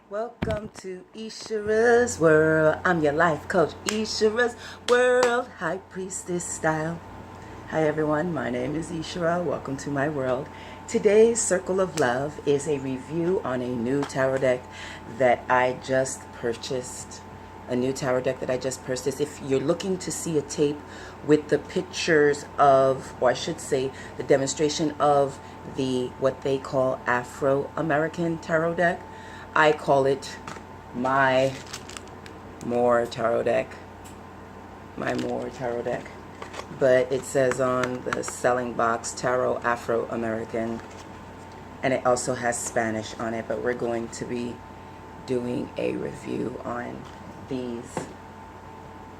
Welcome to ISHERA's world. I'm your life coach, ISHERA's world, high priestess style. Hi everyone, my name is ISHERA. Welcome to my world. Today's Circle of Love is a review on a new tarot deck that I just purchased. If you're looking to see a tape with the pictures of, or I should say, the demonstration of what they call Afro-American tarot deck, I call it my Moor tarot deck. But it says on the selling box, Tarot Afro-American. And it also has Spanish on it. But we're going to be doing a review on these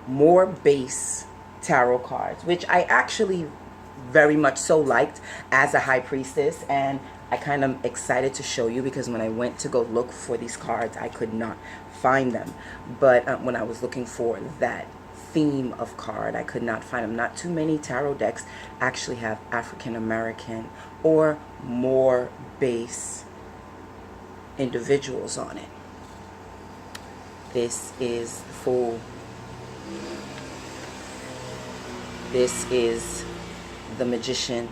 Moor base tarot cards, which I actually very much so liked as a high priestess, and I kind of excited to show you because when I went to go look for these cards, I could not find them. But when I was looking for that theme of card, I could not find them. Not too many tarot decks actually have African American or Moor base individuals on it. This is the Fool. This is the Magician.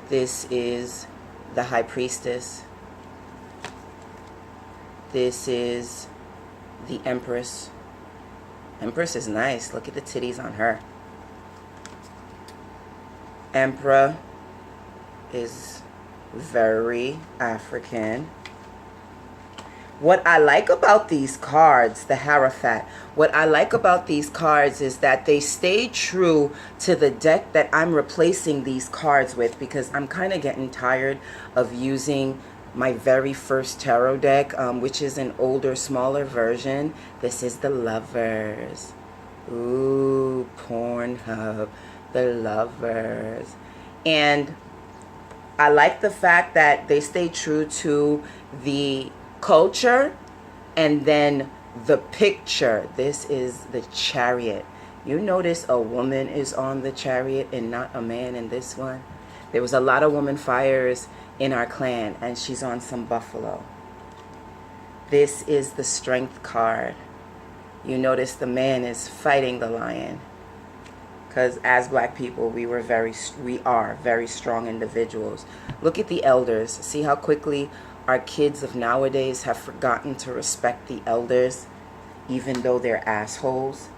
This is the High Priestess. This is the Empress. Empress is nice. Look at the titties on her. Emperor is very African. What I like about these cards, the Hierophant, what I like about these cards is that they stay true to the deck that I'm replacing these cards with, because I'm kind of getting tired of using my very first tarot deck, which is an older, smaller version. This is the Lovers. Ooh, Pornhub, the Lovers. And I like the fact that they stay true to the culture and then the picture. This is the Chariot. You notice a woman is on the Chariot and not a man in this one. There was a lot of woman fires in our clan, and she's on some buffalo. This is the Strength card. You notice the man is fighting the lion, because as black people we are very strong individuals. Look at the elders. See how quickly our kids of nowadays have forgotten to respect the elders, even though they're assholes.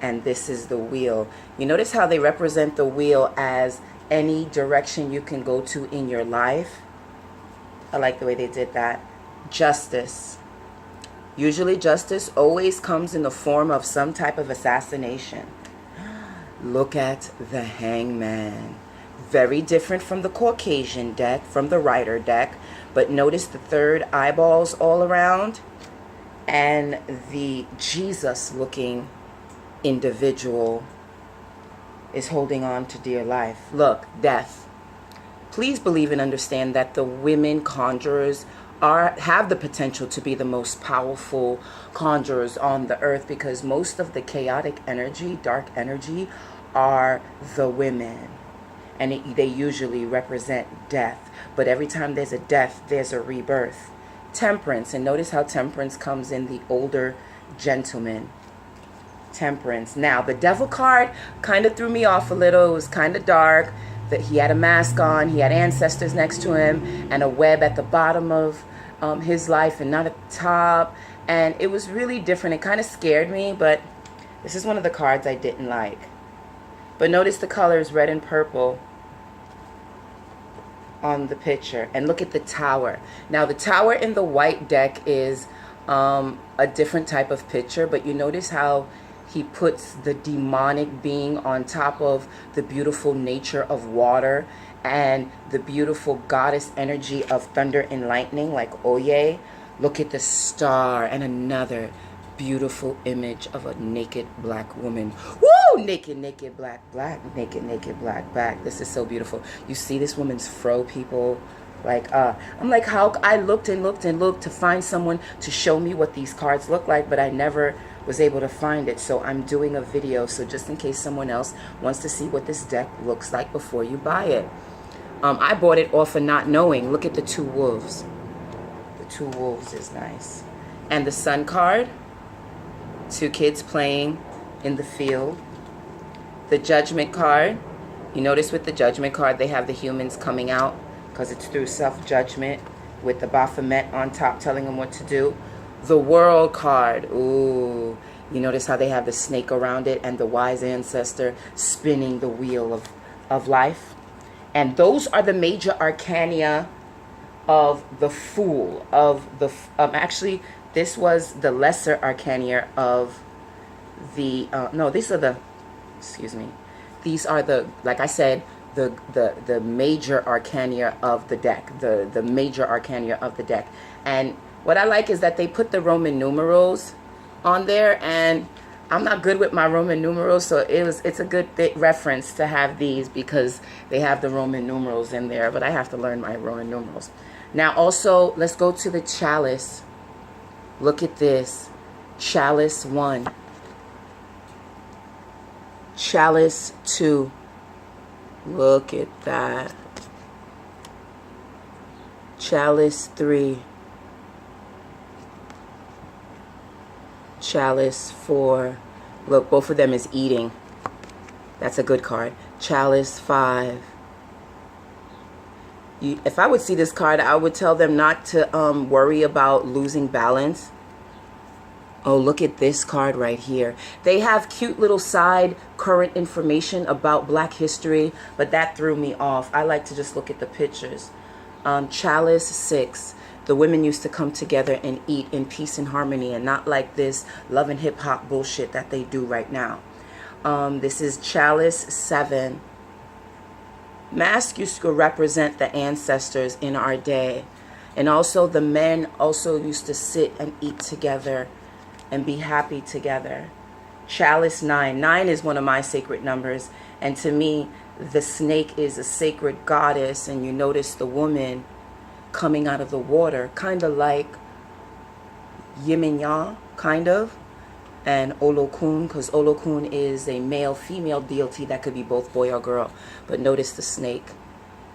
And this is the Wheel. You notice how they represent the wheel as any direction you can go to in your life. I like the way they did that. Justice. Usually justice always comes in the form of some type of assassination. Look at the Hangman. Very different from the Caucasian deck, from the Rider deck. But notice the third eyeballs all around. And the Jesus-looking individual is holding on to dear life. Look, Death. Please believe and understand that the women conjurers have the potential to be the most powerful conjurers on the earth, because most of the chaotic energy, dark energy, are the women. And they usually represent death. But every time there's a death, there's a rebirth. Temperance. And notice how Temperance comes in the older gentleman. Temperance. Now, the Devil card kind of threw me off a little. It was kind of dark. That he had a mask on. He had ancestors next to him. And a web at the bottom of his life and not at the top. And it was really different. It kind of scared me. But this is one of the cards I didn't like. But notice the colors red and purple on the picture. And look at the Tower. Now the Tower in the white deck is a different type of picture, but you notice how he puts the demonic being on top of the beautiful nature of water and the beautiful goddess energy of thunder and lightning, like Oye. Look at the star and another beautiful image of a naked black woman. Woo! Naked, naked, black, black, naked, naked, black, black. This is so beautiful. You see this woman's fro, people? Like, I'm like, how I looked and looked and looked to find someone to show me what these cards look like, but I never was able to find it. So I'm doing a video, so just in case someone else wants to see what this deck looks like before you buy it. I bought it off of not knowing. Look at the two wolves. 2 wolves is nice. And the sun card, 2 kids playing in the field. The judgment card, you notice with the judgment card they have the humans coming out because it's through self-judgment with the Baphomet on top telling them what to do. The world card, ooh, you notice how they have the snake around it and the wise ancestor spinning the wheel of life. And those are the major arcana of the Fool, actually this was the lesser arcana of the no, these are the, excuse me, these are the, like I said, the major arcana of the deck, the major arcana of the deck. And what I like is that they put the Roman numerals on there, and I'm not good with my Roman numerals, so it's a good reference to have these because they have the Roman numerals in there, but I have to learn my Roman numerals. Now also, let's go to the chalice. Look at this. Chalice 1. Chalice 2. Look at that. Chalice 3. Chalice 4. Look, both of them is eating. That's a good card. Chalice 5. If I would see this card, I would tell them not to worry about losing balance. Oh, look at this card right here. They have cute little side current information about Black history, but that threw me off. I like to just look at the pictures. Chalice 6. The women used to come together and eat in peace and harmony, and not like this love and hip hop bullshit that they do right now. This is Chalice 7. Mask used to represent the ancestors in our day. And also the men also used to sit and eat together and be happy together. Chalice 9. 9 is one of my sacred numbers. And to me, the snake is a sacred goddess. And you notice the woman coming out of the water, kind of like yin and yang, kind of. And Olokun, because Olokun is a male-female deity that could be both boy or girl. But notice the snake.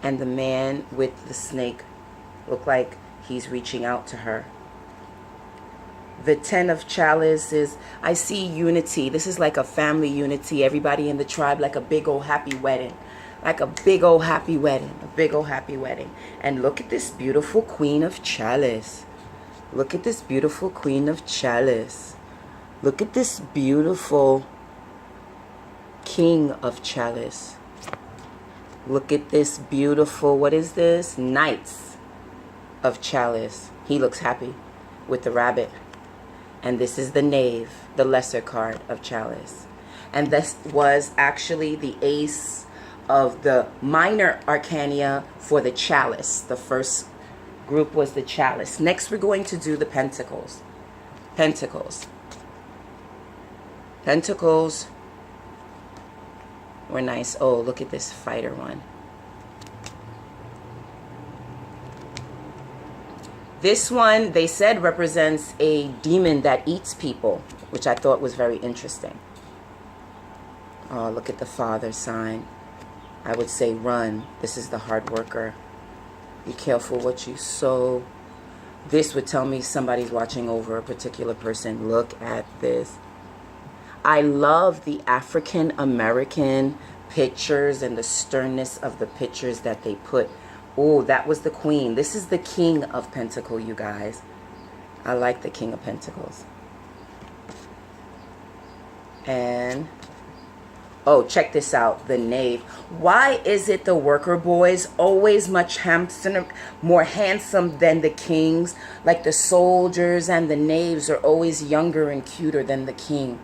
And the man with the snake look like he's reaching out to her. The 10 of chalice is, I see unity. This is like a family unity. Everybody in the tribe, like a big old happy wedding. Like a big old happy wedding. A big old happy wedding. And look at this beautiful queen of chalice. Look at this beautiful queen of chalice. Look at this beautiful king of chalice. Look at this beautiful, what is this? Knights of chalice. He looks happy with the rabbit. And this is the knave, the lesser card of chalice. And this was actually the ace of the minor arcana for the chalice. The first group was the chalice. Next, we're going to do the pentacles. Pentacles. Pentacles were nice. Oh, look at this fighter one. This one, they said, represents a demon that eats people, which I thought was very interesting. Oh, look at the father sign. I would say run. This is the hard worker. Be careful what you sow. This would tell me somebody's watching over a particular person. Look at this. I love the African American pictures and the sternness of the pictures that they put. Oh, that was the queen. This is the king of pentacles, you guys. I like the king of pentacles. And, oh, check this out, the knave. Why is it the worker boys always much more handsome than the kings? Like the soldiers and the knaves are always younger and cuter than the king.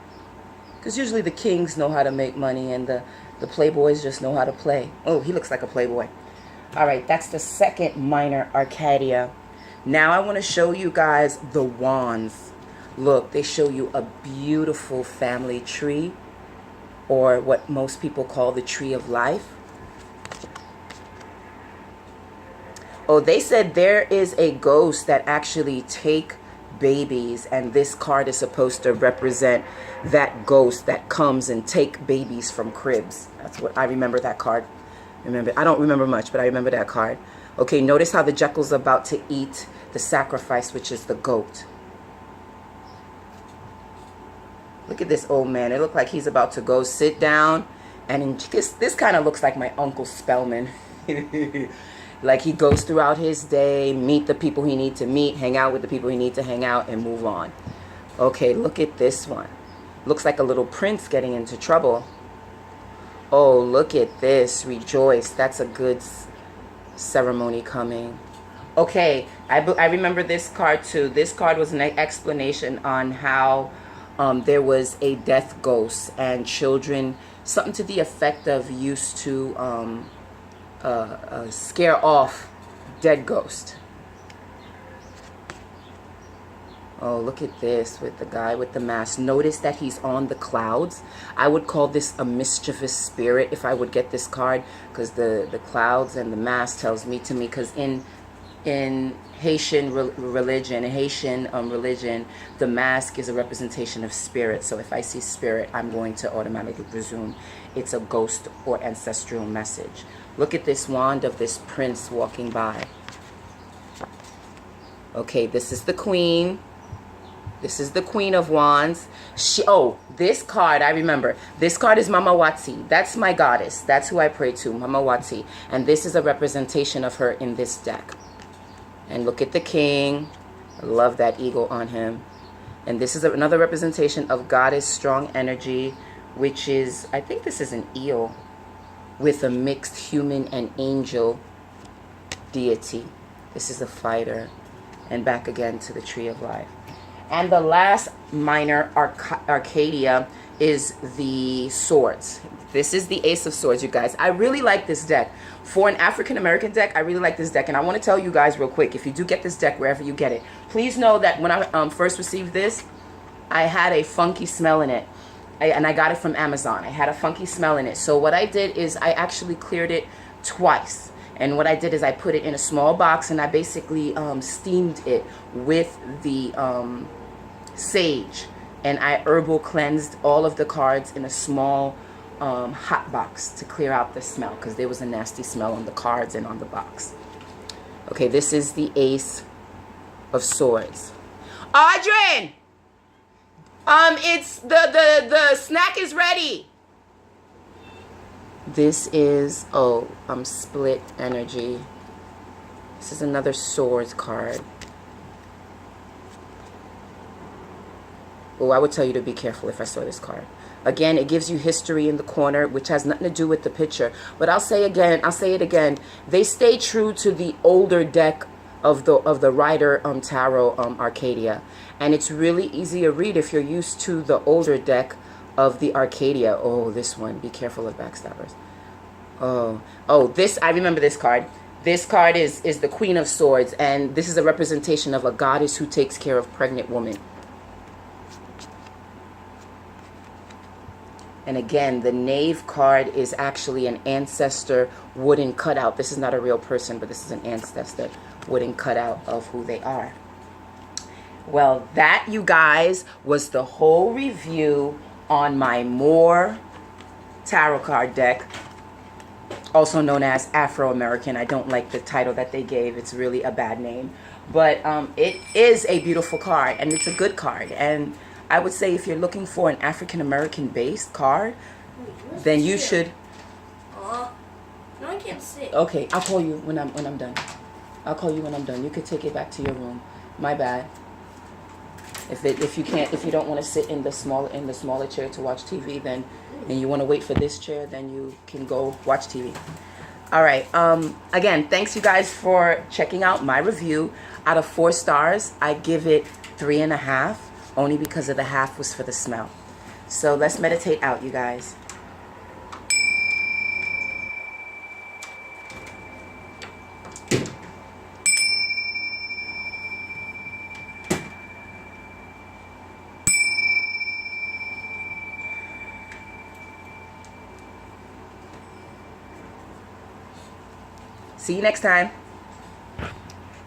Because usually the kings know how to make money and the playboys just know how to play. Oh, he looks like a playboy. All right, that's the second minor arcana. Now I want to show you guys the wands. Look, they show you a beautiful family tree, or what most people call the tree of life. Oh, they said there is a ghost that actually take babies, and this card is supposed to represent that ghost that comes and take babies from cribs. That's what I remember that card. I don't remember much, but I remember that card. Okay, notice how the Jekyll's about to eat the sacrifice, which is the goat. Look at this old man. It looks like he's about to go sit down. And this kind of looks like my Uncle Spellman. Like he goes throughout his day, meet the people he needs to meet, hang out with the people he needs to hang out, and move on. Okay, look at this one. Looks like a little prince getting into trouble. Oh, look at this. Rejoice. That's a good ceremony coming. Okay, I remember this card too. This card was an explanation on how there was a death ghost and children, something to the effect of used to scare off dead ghost. Oh, look at this with the guy with the mask. Notice that he's on the clouds. I would call this a mischievous spirit if I would get this card, because the clouds and the mask tells me because in Haitian religion, the mask is a representation of spirit. So if I see spirit, I'm going to automatically presume it's a ghost or ancestral message. Look at this wand of this prince walking by. Okay, this is the queen. This is the Queen of Wands. This card, I remember. This card is Mama Wati. That's my goddess. That's who I pray to, Mama Wati. And this is a representation of her in this deck. And look at the king. I love that eagle on him. And this is another representation of goddess strong energy, which is, I think this is an eel with a mixed human and angel deity. This is a fighter. And back again to the tree of life. And the last minor Arcadia is the swords. This is the Ace of Swords, you guys. I really like this deck. For an African-American deck, I really like this deck. And I want to tell you guys real quick, if you do get this deck, wherever you get it, please know that when I first received this, I had a funky smell in it. And I got it from Amazon. I had a funky smell in it. So what I did is I actually cleared it twice. And what I did is I put it in a small box and I basically steamed it with the sage. And I herbal cleansed all of the cards in a small hot box to clear out the smell, because there was a nasty smell on the cards and on the box. Okay, this is the Ace of Swords. Audrey! It's the snack is ready. This is split energy. This is another swords card. Oh, I would tell you to be careful if I saw this card. Again, it gives you history in the corner, which has nothing to do with the picture. But I'll say it again. They stay true to the older deck of the Rider Tarot Arcadia, and it's really easy to read if you're used to the older deck of the Arcadia. Oh, this one. Be careful of backstabbers. This, I remember this card. This card is the Queen of Swords, and this is a representation of a goddess who takes care of pregnant women. And again, the Knave card is actually an ancestor wooden cutout. This is not a real person, but this is an ancestor wooden cutout of who they are. Well, that, you guys, was the whole review on my Moor tarot card deck, also known as Afro-American. I don't like the title that they gave. It's really a bad name. But it is a beautiful card, and it's a good card. And I would say if you're looking for an African-American based card, then you should. No, I can't sit. Okay, I'll call you when I'm done. I'll call you when I'm done. You could take it back to your room. My bad. If you don't want to sit in the smaller chair to watch TV, then and you want to wait for this chair, then you can go watch TV. All right. Again, thanks you guys for checking out my review. Out of 4 stars, I give it 3.5. Only because of the half was for the smell. So let's meditate out, you guys. See you next time.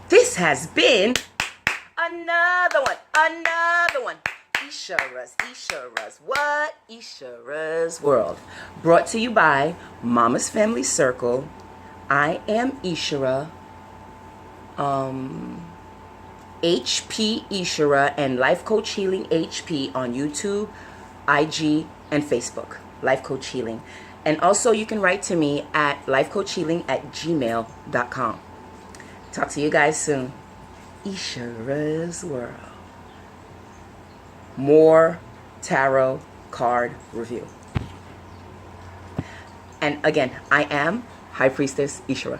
This has been another one. ISHERA's World. Brought to you by Mama's Family Circle. I am ISHERA. HP ISHERA and Life Coach Healing HP on YouTube, IG, and Facebook. Life Coach Healing. And also you can write to me at lifecoachhealing@gmail.com. Talk to you guys soon. ISHERA's World. More tarot card review. And again, I am High Priestess ISHERA.